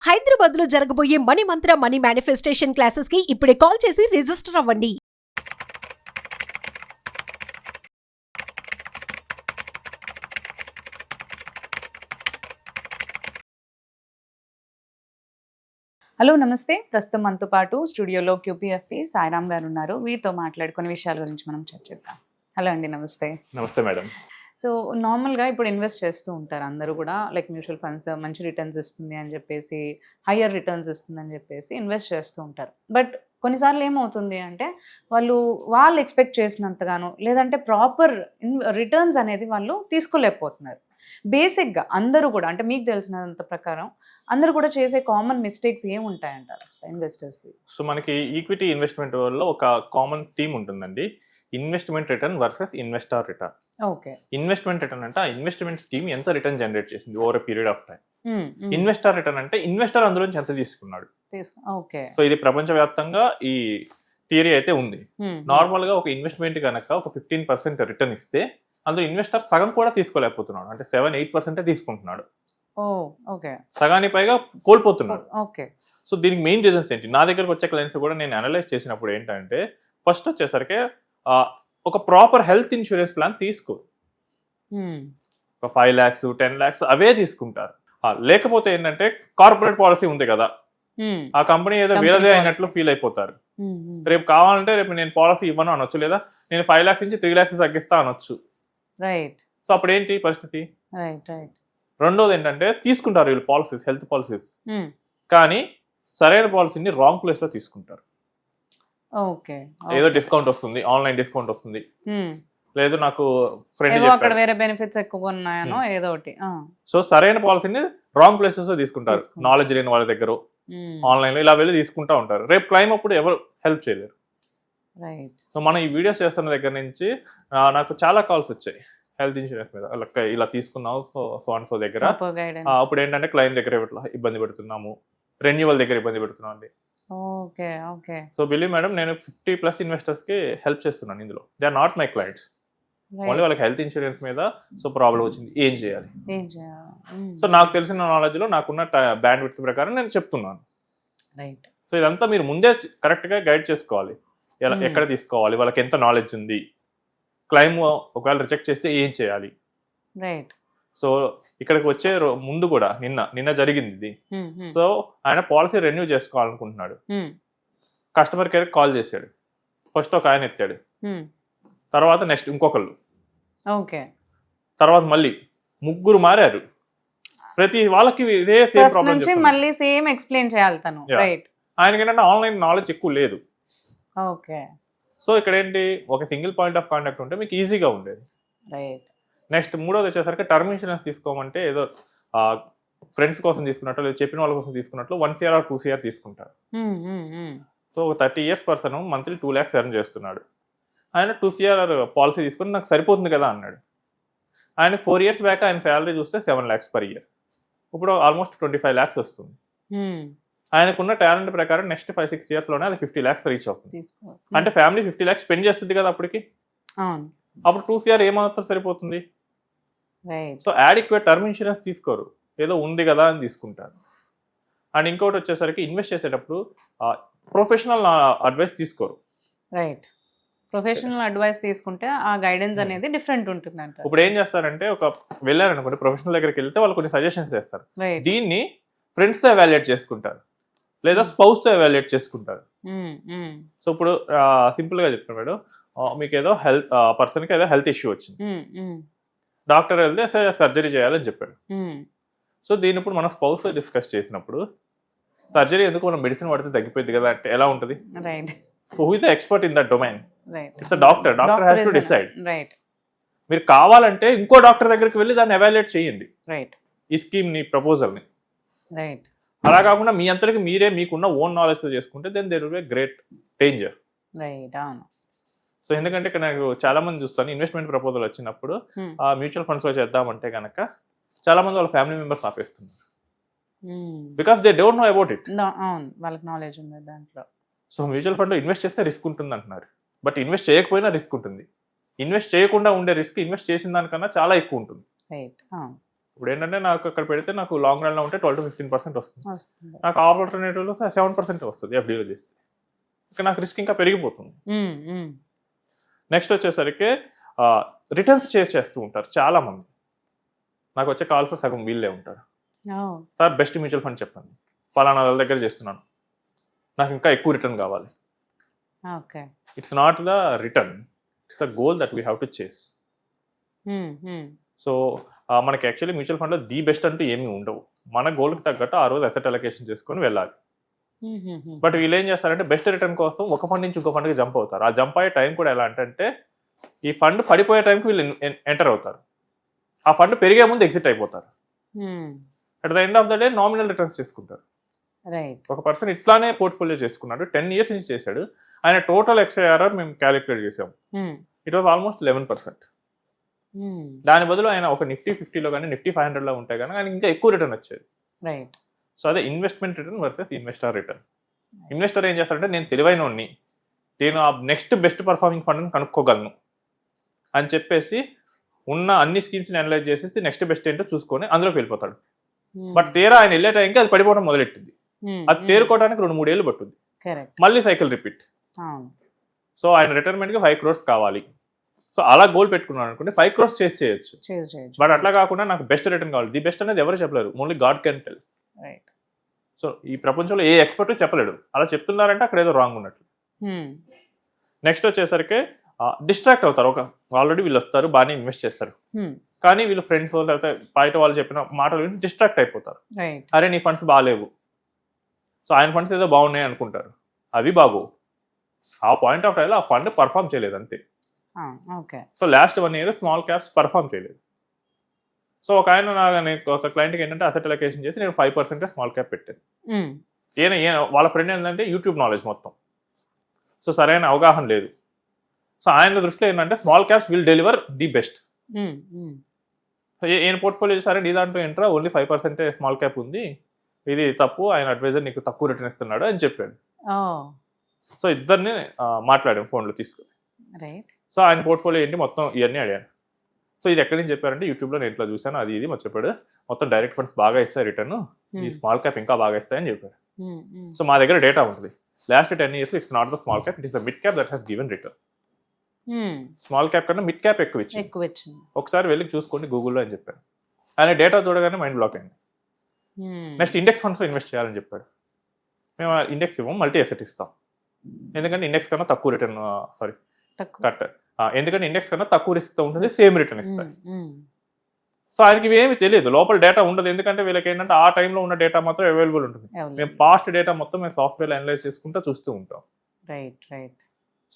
హైదరాబాద్ లో జరగబోయే మనీ మంత్ర money manifestation classes కి ఇప్పుడే కాల్ చేసి రిజిస్టర్ అవ్వండి. హలో నమస్తే. ప్రస్తుతం మనతో పాటు స్టూడియోలో క్యూపీఎఫ్పి సాయిరామ్ గారు ఉన్నారు. వీరితో మాట్లాడి కొన్ని విషయాల గురించి మనం చర్చిద్దాం. హలో అండి, నమస్తే. నమస్తే మేడం. సో నార్మల్గా ఇప్పుడు ఇన్వెస్ట్ చేస్తూ ఉంటారు అందరూ కూడా, లైక్ మ్యూచువల్ ఫండ్స్ మంచి రిటర్న్స్ ఇస్తుంది అని చెప్పేసి, హయ్యర్ రిటర్న్స్ ఇస్తుంది అని చెప్పేసి ఇన్వెస్ట్ చేస్తూ ఉంటారు. బట్ కొన్నిసార్లు ఏమవుతుంది అంటే వాళ్ళు ఎక్స్పెక్ట్ చేసినంతగానో లేదంటే ప్రాపర్ రిటర్న్స్ అనేది వాళ్ళు తీసుకోలేకపోతున్నారు. బేసిక్గా అందరూ కూడా, అంటే మీకు తెలిసినంత ప్రకారం అందరూ కూడా చేసే కామన్ మిస్టేక్స్ ఏముంటాయంటారు అసలు ఇన్వెస్టర్స్? సో మనకి ఈక్విటీ ఇన్వెస్ట్మెంట్ వల్ల ఒక కామన్ థీమ్ ఉంటుందండి, investment return versus investor return. Okay. Investment return అంటే ఆ ఇన్వెస్ట్మెంట్ స్కీమ్ ఎంత రిటర్న్ జనరేట్ చేసింది over a period of time. Investor return అంటే ఇన్వెస్టర్ అందులోంచి ఎంత తీసుకున్నాడు. ఓకే. సో ఇది ప్రపంచవ్యాప్తంగా ఈ థియరీ అయితే ఉంది. నార్మల్ గా ఒక ఇన్వెస్ట్మెంట్ కనుక ఒక 15% రిటర్న్ ఇస్తే అందులో ఇన్వెస్టర్ సగం కూడా తీసుకోలేకపోతున్నాడు, అంటే 7-8% తీసుకుంటున్నాడు. సగానికి పైగా కోల్పోతున్నాడు. ఓకే. సో దీనికి మెయిన్ రీజన్స్ ఏంటి? నా దగ్గరకు వచ్చే క్లయింట్స్ కూడా నేను అనలైజ్ చేసినప్పుడు ఏంటంటే, ఫస్ట్ వచ్చేసరికి ఒక ప్రాపర్ హెల్త్ ఇన్సూరెన్స్ ప్లాన్ తీసుకో. ఒక 5 lakhs 10 lakhs అవే తీసుకుంటారు. లేకపోతే ఏంటంటే కార్పొరేట్ పాలసీ ఉంది కదా, ఆ కంపెనీ ఏదో వేరేదే అయినట్లు ఫీల్ అయిపోతారు. రేపు కావాలంటే రేపు నేను పాలసీ ఇవ్వను అనొచ్చు, లేదా నేను 5 lakhs నుంచి 3 lakhs తగ్గిస్తా అనొచ్చు. రైట్. సో అప్పుడు ఏంటి పరిస్థితి? Right right. రెండోది ఏంటంటే తీసుకుంటారు వీళ్ళు పాలసీస్, హెల్త్ పాలసీస్, కానీ సరైన పాలసీని రాంగ్ ప్లేస్ లో తీసుకుంటారు. ఓకే. ఏదో డిస్కౌంట్ వస్తుంది, ఆన్లైన్ డిస్కౌంట్ వస్తుంది, లేదు నాకు ఫ్రెండ్ అక్కడ వేరే బెనిఫిట్స్ ఎక్కువ ఉన్నాయనో ఏదో ఒకటి. సో సరైన పాలసీని రాంగ్ ప్లేసెస్ లో తీసుకుంటారు, నాలెడ్జ్ లేని వాళ్ళ దగ్గర ఆన్లైన్ లో ఇలా వెళ్ళి తీసుకుంటా ఉంటారు. రేపు క్లైమ్ అప్పుడు ఎవరు హెల్ప్ చేయలేరు. రైట్. సో మనం ఈ వీడియోస్ చేస్తున్న దగ్గర నుంచి నాకు చాలా కాల్స్ వచ్చాయి హెల్త్ ఇన్సూరెన్స్ మీద, ఇలా తీసుకున్నావు సో దగ్గర. అప్పుడు ఏంటంటే క్లైమ్ దగ్గర ఇబ్బంది పెడుతున్నాము, రెన్యువల్ దగ్గర ఇబ్బంది పెడుతున్నాం అండి. Okay. Okay. So believe madam, నేను 50+ ఇన్వెస్టర్స్ కి హెల్ప్ చేస్తున్నాను ఇందులో. They are not my clients, only వాళ్ళకి హెల్త్ ఇన్సూరెన్స్ మీద సో ప్రాబ్లం వచ్చింది, ఏం చేయాలి. సో నాకు తెలిసిన నాలెడ్జ్ లో నాకున్న బ్యాండ్ విడ్త్ ప్రకారం నేను చెప్తున్నాను. రైట్. సో ఇదంతా మీరు ముందే కరెక్ట్ గా గైడ్ చేసుకోవాలి, ఎక్కడ తీసుకోవాలి, వాళ్ళకి ఎంత నాలెడ్జ్ ఉంది, క్లైమ్ ఒకవేళ రిజెక్ట్ చేస్తే ఏం చేయాలి. రైట్. సో ఇక్కడికి వచ్చే ముందు కూడా నిన్న జరిగింది ఇది. సో ఆయన పాలసీ రెన్యూ చేసుకోవాలనుకుంటున్నాడు, కస్టమర్ కేర్ కాల్ చేశాడు. ఫస్ట్ ఒక ఆయన ఎత్తాడు, తర్వాత నెక్స్ట్ ఇంకొకళ్ళు, ఓకే, తర్వాత మళ్ళీ ముగ్గురు మారారు. ప్రతి వాళ్ళకి ఇదే సేమ్ ప్రాబ్లం, మళ్ళీ సేమ్ ఎక్స్ప్లెయిన్ చేయాలి తను. రైట్. ఆయనకి ఏంటంటే ఆన్లైన్ నాలెడ్జ్ ఎక్కువ లేదు. ఓకే. సో ఇక్కడ ఏంటి, ఒక సింగిల్ పాయింట్ ఆఫ్ కాంటాక్ట్ ఉంటే మీకు ఈజీగా ఉండేది. రైట్. నెక్స్ట్ మూడోది వచ్చేసరికి టర్మ్ ఇన్సూరెన్స్ తీసుకోమంటే ఏదో ఫ్రెండ్స్ కోసం తీసుకున్నట్లు, లేదా చెప్పిన వాళ్ళ కోసం తీసుకున్నట్లు 1 CR or 2 CR తీసుకుంటారు. So 30 years person monthly 2 lakhs earn చేస్తున్నాడు. ఆయన 2 CR పాలసీ తీసుకుని నాకు సరిపోతుంది కదా అన్నాడు. ఆయనకు 4 years బ్యాక్ ఆయన శాలరీ చూస్తే 7 lakhs per year, ఇప్పుడు ఆల్మోస్ట్ 25 lakhs వస్తుంది. ఆయనకున్న టాలెంట్ ప్రకారం నెక్స్ట్ 5-6 years లోనే అది 50 lakhs రీచ్ అవుతుంది. అంటే ఫ్యామిలీ 50 lakhs స్పెండ్ చేస్తుంది కదా అప్పటికి. అప్పుడు 2 CR ఏమాత్రం సరిపోతుంది. సో యాడిక్వేట్ టర్మ్ ఇన్సూరెన్స్ తీసుకోరు, ఏదో ఉంది కదా అని తీసుకుంటారు. అండ్ ఇంకోటి వచ్చేసరికి ఇన్వెస్ట్ చేసేటప్పుడు ప్రొఫెషనల్ అడ్వైస్ తీసుకోరు. రైట్. ప్రొఫెషనల్ అడ్వైస్ తీసుకుంటే ఆ గైడెన్స్ అనేది డిఫరెంట్ ఉంటుంది అంట. ఇప్పుడు ఏం చేస్తారంటే, ఒక వెళ్ళారనుకోండి ప్రొఫెషనల్ దగ్గరికి వెళ్తే వాళ్ళు కొన్ని సజెషన్స్ చేస్తారు, దీన్ని ఫ్రెండ్స్ తో ఎవాల్యుయేట్ చేసుకుంటారు, లేదా స్పౌస్ తో ఎవాల్యుయేట్ చేసుకుంటారు. సో ఇప్పుడు సింపుల్ గా చెప్తాను మేడం, మీకు ఏదో పర్సన్కి ఏదో హెల్త్ ఇష్యూ వచ్చింది, డాక్టర్ వెళ్తే సర్జరీ చేయాలని చెప్పాడు. సో దీని ఇప్పుడు మనం స్పౌస్ డిస్కస్ చేసినప్పుడు, సర్జరీ ఎందుకు, మనం మెడిసిన్ వాడితే తగ్గిపోయింది కదా అంటే ఎలా ఉంటుంది. So who is the expert in that domain? It's doctor. Doctor has to decide. మీరు కావాలంటే ఇంకో డాక్టర్ దగ్గరికి వెళ్ళి దాన్ని ఎవాల్యుయేట్ చేయండి, ఈ స్కీమ్ ని, ప్రపోజల్ ని. అలా కాకుండా మీ అంతటికి మీరే మీకున్న ఓన్ నాలెడ్జ్ తో చేసుకుంటే then there will be great danger. So ఎందుకంటే ఇక్కడ నాకు చాలా మంది చూస్తాను, ఇన్వెస్ట్మెంట్ ప్రపోజల్ వచ్చినప్పుడు మ్యూచువల్ ఫండ్స్ లో చేద్దామంటే కనుక చాలా మంది వాళ్ళ ఫ్యామిలీ మెంబర్స్ ఆపేస్తున్నారు, because they don't know about it. వాళ్ళకి నాలెడ్జ్ ఉంది దాంట్లో. సో మ్యూచువల్ ఫండ్ లో ఇన్వెస్ట్ చేస్తే రిస్క్ ఉంటుంది అంటున్నారు, బట్ ఇన్వెస్ట్ చేయకపోయినా రిస్క్ ఉంటుంది. ఇన్వెస్ట్ చేయకుండా ఉండే రిస్క్ ఇన్వెస్ట్ చేసిన దానికన్నా చాలా ఎక్కువ ఉంటుంది. ఇప్పుడు ఏంటంటే నాకు అక్కడ పెడితే నాకు లాంగ్ రన్లో ఉంటే 12 to 15% వస్తుంది. వస్తుంది. నాకు ఆల్టర్నేటివ్లో 7% వస్తుంది ఎఫ్డీలో చేస్తే. ఇంకా నాకు రిస్క్ ఇంకా పెరిగిపోతుంది. నెక్స్ట్ వచ్చేసరికి రిటర్న్స్ చేస్తూ ఉంటారు చాలామంది. నాకు వచ్చే కాల్స్ సగం వీళ్ళే ఉంటారు. సార్ బెస్ట్ మ్యూచువల్ ఫండ్ చెప్పండి, ఫలానా వాళ్ళ దగ్గర చేస్తున్నాను, నాకు ఇంకా ఎక్కువ రిటర్న్ కావాలి. Okay. It's not the return, it's the goal that we have to చేస్. సో మనకి యాక్చువల్లీ మ్యూచువల్ ఫండ్లో ది బెస్ట్ అంటూ ఏమీ ఉండవు. మన గోల్కి తగ్గట్టు ఆ రోజు అసెట్ అలొకేషన్ చేసుకొని వెళ్ళాలి. బట్ వీళ్ళు ఏం చేస్తారంటే బెస్ట్ రిటర్న్ కోసం ఒక ఫండ్ నుంచి ఇంకో ఫండ్కి జంప్ అవుతారు. ఆ జంప్ అయ్యే టైం కూడా ఎలా అంటే ఈ ఫండ్ పడిపోయే టైంకి వీళ్ళు ఎంటర్ అవుతారు, ఆ ఫండ్ పెరిగే ముందు ఎగ్జిట్ అయిపోతారు. At the end of the day nominal returns చేసుకుంటారు. రైట్. ఒక పర్సన్ ఇట్లానే పోర్ట్ఫోలియో చేసుకున్నాడు, 10 years నుంచి చేశాడు. ఆయన టోటల్ XIRR మేము క్యాలిక్యులేట్ చేసాము. It was almost 11%. దాని బదులు ఆయన ఒక నిఫ్టీ 50లో కానీ నిఫ్టీ 500లో ఉంటే కానీ ఆయన ఇంకా ఎక్కువ రిటర్న్ వచ్చేది. రైట్. సో అదే investment return versus investor return. Investor ఏం చేస్తారంటే నేను తెలివైనోడిని, నేను ఆ నెక్స్ట్ బెస్ట్ పర్ఫార్మింగ్ ఫండ్ని కనుక్కోగలను అని చెప్పేసి ఉన్న అన్ని స్కీమ్స్ని అనలైజ్ చేసేసి నెక్స్ట్ బెస్ట్ ఏంటో చూసుకొని అందులోకి వెళ్ళిపోతాడు. బట్ తీరా ఆయన వెళ్ళే టైంకి అది పడిపోవడం మొదలెట్టింది. అది తేరుకోవడానికి 2-3 ఏళ్ళు పట్టుద్ది. మళ్ళీ సైకిల్ రిపీట్. సో ఆయన రిటైర్మెంట్కి 5 crores కావాలి. సో అలా గోల్ పెట్టుకున్నాను అనుకుంటే 5 crores చేయొచ్చు. బట్ అట్లా కాకుండా నాకు బెస్ట్ రిటర్న్ కావాలి. ది బెస్ట్ అనేది ఎవరు చెప్పలేరు, only God can tell. So ఈ ప్రపంచంలో ఏ ఎక్స్పర్ట్ చెప్పలేడు. అలా చెప్తున్నారంటే అక్కడ ఏదో రాంగ్ ఉన్నట్లు. నెక్స్ట్ వచ్చేసరికి డిస్ట్రాక్ట్ అవుతారు. ఒక ఆల్రెడీ వీళ్ళు వస్తారు, బాగానే ఇన్వెస్ట్ చేస్తారు, కానీ వీళ్ళు ఫ్రెండ్స్ లేకపోతే బయట వాళ్ళు చెప్పిన మాటలు విని డిస్ట్రాక్ట్ అయిపోతారు. అరే నీ ఫండ్స్ బాగాలేవు, సో ఆయన ఫండ్స్ ఏదో బాగున్నాయి అనుకుంటారు, అవి బాగోవు. ఆ పాయింట్ ఆఫ్ టైంలో ఆ ఫండ్ పర్ఫామ్ చేయలేదు అంతే. So last 1 year small caps perform చేయలేదు. సో ఒక ఆయన ఒక క్లయింట్కి ఏంటంటే అసెట్ అలొకేషన్ చేసి నేను 5% స్మాల్ క్యాప్ పెట్టాను. ఈయన వాళ్ళ ఫ్రెండ్ ఏంటంటే యూట్యూబ్ నాలెడ్జ్ మొత్తం, సో సరైన అవగాహన లేదు. సో ఆయన దృష్టిలో ఏంటంటే small caps will deliver the best. ఈయన పోర్ట్ఫోలియో చూసారంటే ఈ దాంట్లో ఏంట్రా ఓన్లీ 5% స్మాల్ క్యాప్ ఉంది, ఇది తప్పు, ఆయన అడ్వైజర్ నీకు తక్కువ రిటర్న్ ఇస్తున్నాడు అని చెప్పాడు. సో ఇద్దరిని మాట్లాడాం ఫోన్లో తీసుకుని. సో ఆయన పోర్ట్ఫోలియో ఏంటి మొత్తం ఇవన్నీ అడిగాను. సో ఇది ఎక్కడి నుంచి చెప్పారంటే యూట్యూబ్లో నేను ఇట్లా చూసాను, అది ఇది మొత్తం చెప్పాడు. మొత్తం డైరెక్ట్ ఫండ్స్ బాగా ఇస్తాయి రిటర్న్, ఈ స్మాల్ క్యాప్ ఇంకా బాగా ఇస్తాయని చెప్పారు. సో మా దగ్గర డేటా ఉంటుంది. Last 10 years it's not the small cap, it is the mid cap that has given return. Small cap కన్నా మిడ్ క్యాప్ ఎక్కువ ఇచ్చింది. ఒకసారి వెళ్ళి చూసుకోండి గూగుల్లో అని చెప్పాను. ఆయన డేటా చూడగానే మైండ్ బ్లాక్ అయింది. నెక్స్ట్ ఇండెక్స్ ఫండ్స్లో ఇన్వెస్ట్ చేయాలని చెప్పాడు. మేము ఇండెక్స్ ఇవ్వం, మల్టీ అసెట్ ఇస్తాం. ఎందుకంటే ఇండెక్స్ కన్నా తక్కువ రిటర్న్ కట్, ఎందుకంటే ఇండెక్స్ కన్నా తక్కువ రిస్క్తో ఉంటుంది, సేమ్ రిటర్న్ ఇస్తాయి. సో ఆయనకి ఇవేమి తెలియదు, లోపల డేటా ఉండదు. ఎందుకంటే వీళ్ళకి ఏంటంటే ఆ టైంలో ఉన్న డేటా మాత్రం అవైలబుల్ ఉంటుంది. మేము పాస్ట్ డేటా మొత్తం మేము సాఫ్ట్వేర్ అనలైజ్ చేసుకుంటూ చూస్తూ ఉంటాం.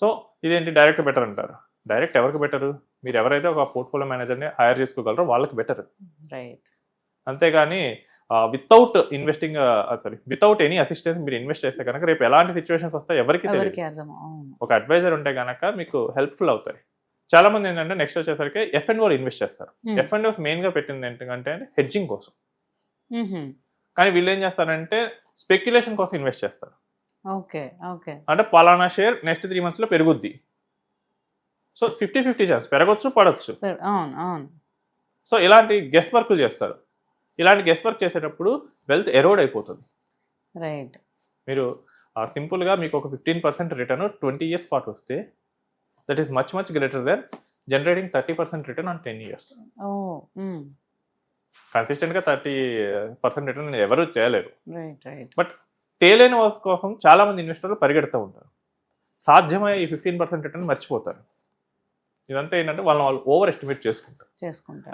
సో ఇదేంటి డైరెక్ట్ బెటర్ అంటారు. డైరెక్ట్ ఎవరికి బెటరు? మీరు ఎవరైతే ఒక పోర్ట్ఫోలియో మేనేజర్ని హైర్ చేసుకోగలరో వాళ్ళకి బెటర్. అంతేగాని without investing without any assistance మీరు ఇన్వెస్ట్ చేస్తే కనుక రేపు ఎలాంటి సిచ్యువేషన్స్ వస్తాయి ఎవరికి తెలియదు. ఒక అడ్వైజర్ ఉంటే కనుక మీకు హెల్ప్ఫుల్ అవుతాయి. చాలా మంది ఏంటంటే నెక్స్ట్ వచ్చేసరికి F&O ఇన్వెస్ట్ చేస్తారు. F&Os మెయిన్గా పెట్టింది ఏంటంటే హెడ్జింగ్ కోసం. కానీ వీళ్ళు ఏం చేస్తారంటే స్పెక్యులేషన్ కోసం ఇన్వెస్ట్ చేస్తారు. అంటే పలానా షేర్ నెక్స్ట్ 3 months పెరుగుద్ది, సో 50-50 ఛాన్స్, పెరగొచ్చు పడవచ్చు. సో ఇలాంటి గెస్ వర్క్లు చేస్తారు. ఇలాంటి గెస్ వర్క్ చేసేటప్పుడు వెల్త్ ఎరోడ్ అయిపోతుంది. మీరు సింపుల్గా మీకు ఒక 15% రిటర్న్ 20 years పాటు వస్తే that is much greater than generating 30% return on 10 years. కన్సిస్టెంట్గా 30% రిటర్న్ ఎవరు చేయలేరు. బట్ తేలేని వాటి కోసం చాలా మంది ఇన్వెస్టర్లు పరిగెడుతూ ఉంటారు. సాధ్యమయ్యే ఈ 15% రిటర్న్ మర్చిపోతారు. ఇదంతా ఏంటంటే వాళ్ళు ఓవర్ ఎస్టిమేట్ చేసుకుంటారు.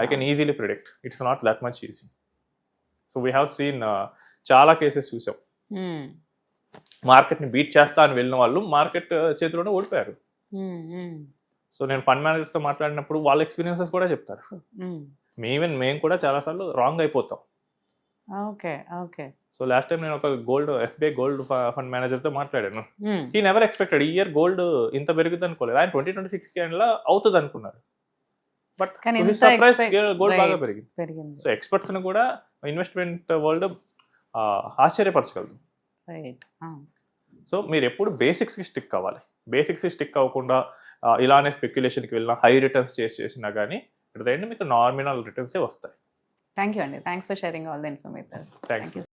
I can easily predict, it's not that much easy. So we have seen చాలా కేసెస్ చూసాం. మార్కెట్ని బీట్ చేస్తా అని వెళ్ళిన వాళ్ళు మార్కెట్ చేతిలోనే ఓడిపోయారు. సో నేను ఫండ్ మేనేజర్తో మాట్లాడినప్పుడు వాళ్ళ ఎక్స్పీరియన్సెస్ కూడా చెప్తారు. మేము కూడా చాలాసార్లు రాంగ్ అయిపోతాం. సో లాస్ట్ టైం నేను ఒక SBI గోల్డ్ ఫండ్ మేనేజర్తో మాట్లాడాను. ఈ నెవర్ ఎక్స్పెక్టెడ్ ఈ ఇయర్ గోల్డ్ ఇంత పెరుగుతుంది అనుకోలేదు. ఆయన 2026 అవుతుంది అనుకున్నారు. బట్ సర్ప్రైజ్ గోల్డ్ బాగా పెరిగింది. సో ఎక్స్పర్ట్స్ ని కూడా ఇన్వెస్ట్మెంట్ వరల్డ్ ఆశ్చర్యపరచగలదు. సో మీరు ఎప్పుడు బేసిక్స్కి స్టిక్ అవ్వాలి. బేసిక్స్కి స్టిక్ అవ్వకుండా ఇలానే స్పెక్యులేషన్కి వెళ్ళినా హై రిటర్న్స్ చేసినా కానీ ఇట్ ద ఎండ్ మీకు నామినల్ రిటర్న్సే వస్తాయి. థ్యాంక్ యూ అండి, thanks for sharing all the information. Thanks.